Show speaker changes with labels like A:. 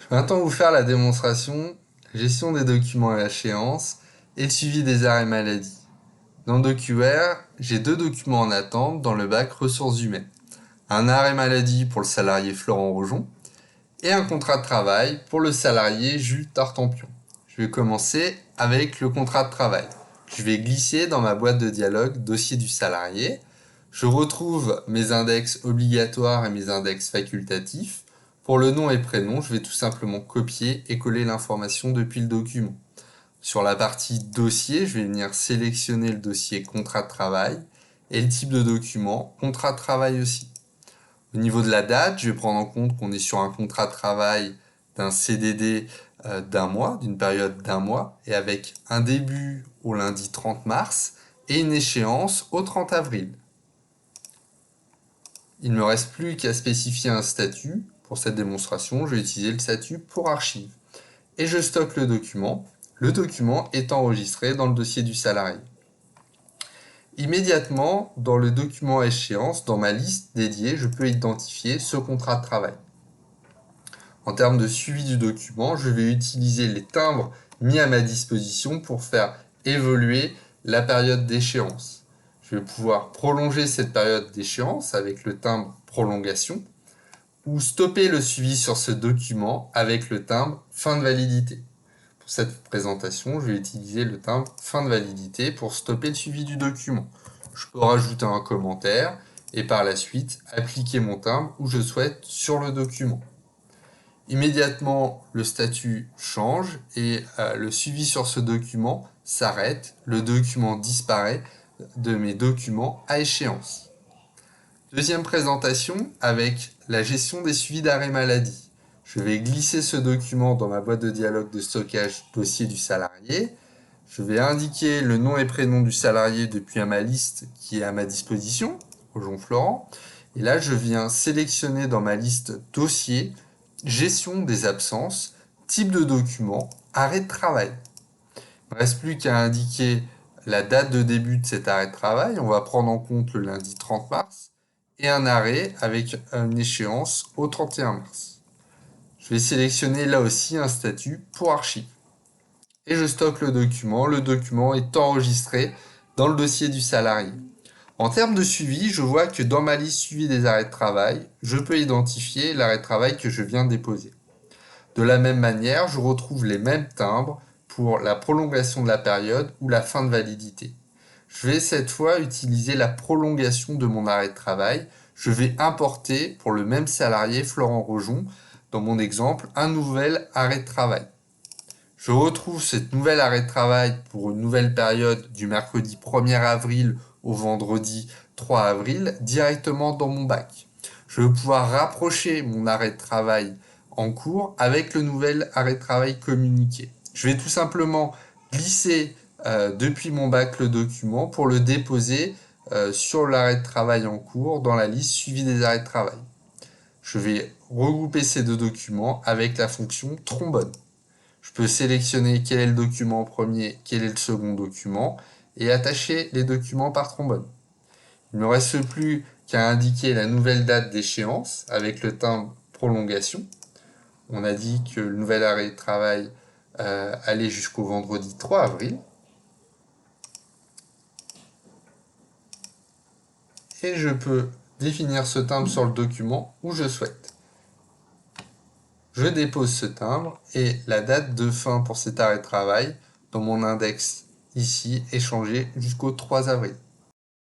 A: Je vais maintenant vous faire la démonstration, gestion des documents à échéance et le suivi des arrêts maladie. Dans DocuWare, j'ai deux documents en attente dans le bac ressources humaines. Un arrêt maladie pour le salarié Florent Rojon et un contrat de travail pour le salarié Jules Tartampion. Je vais commencer avec le contrat de travail. Je vais glisser dans ma boîte de dialogue dossier du salarié. Je retrouve mes index obligatoires et mes index facultatifs. Pour le nom et prénom, je vais tout simplement copier et coller l'information depuis le document. Sur la partie dossier, je vais venir sélectionner le dossier contrat de travail et le type de document contrat de travail aussi. Au niveau de la date, je vais prendre en compte qu'on est sur un contrat de travail d'un CDD d'un mois, d'une période d'un mois, et avec un début au lundi 30 mars et une échéance au 30 avril. Il ne me reste plus qu'à spécifier un statut. Pour cette démonstration, je vais utiliser le statut pour archive. Et je stocke le document. Le document est enregistré dans le dossier du salarié. Immédiatement, dans le document à échéance, dans ma liste dédiée, je peux identifier ce contrat de travail. En termes de suivi du document, je vais utiliser les timbres mis à ma disposition pour faire évoluer la période d'échéance. Je vais pouvoir prolonger cette période d'échéance avec le timbre prolongation ou stopper le suivi sur ce document avec le timbre fin de validité. Pour cette présentation, je vais utiliser le timbre fin de validité pour stopper le suivi du document. Je peux rajouter un commentaire et par la suite appliquer mon timbre où je souhaite sur le document. Immédiatement, le statut change et le suivi sur ce document s'arrête. Le document disparaît de mes documents à échéance. Deuxième présentation avec la gestion des suivis d'arrêt maladie. Je vais glisser ce document dans ma boîte de dialogue de stockage dossier du salarié. Je vais indiquer le nom et prénom du salarié depuis ma liste qui est à ma disposition, Rojon Florent. Et là, je viens sélectionner dans ma liste dossier, gestion des absences, type de document, arrêt de travail. Il ne reste plus qu'à indiquer la date de début de cet arrêt de travail. On va prendre en compte le lundi 30 mars et un arrêt avec une échéance au 31 mars. Je vais sélectionner là aussi un statut pour archive. Et je stocke le document. Le document est enregistré dans le dossier du salarié. En termes de suivi, je vois que dans ma liste suivi des arrêts de travail, je peux identifier l'arrêt de travail que je viens de déposer. De la même manière, je retrouve les mêmes timbres pour la prolongation de la période ou la fin de validité. Je vais cette fois utiliser la prolongation de mon arrêt de travail. Je vais importer pour le même salarié, Florent Rojon, dans mon exemple, un nouvel arrêt de travail. Je retrouve cette nouvelle arrêt de travail pour une nouvelle période du mercredi 1er avril au vendredi 3 avril directement dans mon bac. Je vais pouvoir rapprocher mon arrêt de travail en cours avec le nouvel arrêt de travail communiqué. Je vais tout simplement glisser depuis mon bac le document pour le déposer sur l'arrêt de travail en cours dans la liste suivi des arrêts de travail. Je vais regrouper ces deux documents avec la fonction trombone. Je peux sélectionner quel est le document premier, quel est le second document et attacher les documents par trombone. Il ne me reste plus qu'à indiquer la nouvelle date d'échéance avec le timbre prolongation. On a dit que le nouvel arrêt de travail allait jusqu'au vendredi 3 avril. Et je peux définir ce timbre sur le document où je souhaite. Je dépose ce timbre et la date de fin pour cet arrêt de travail dans mon index ici est changée jusqu'au 3 avril.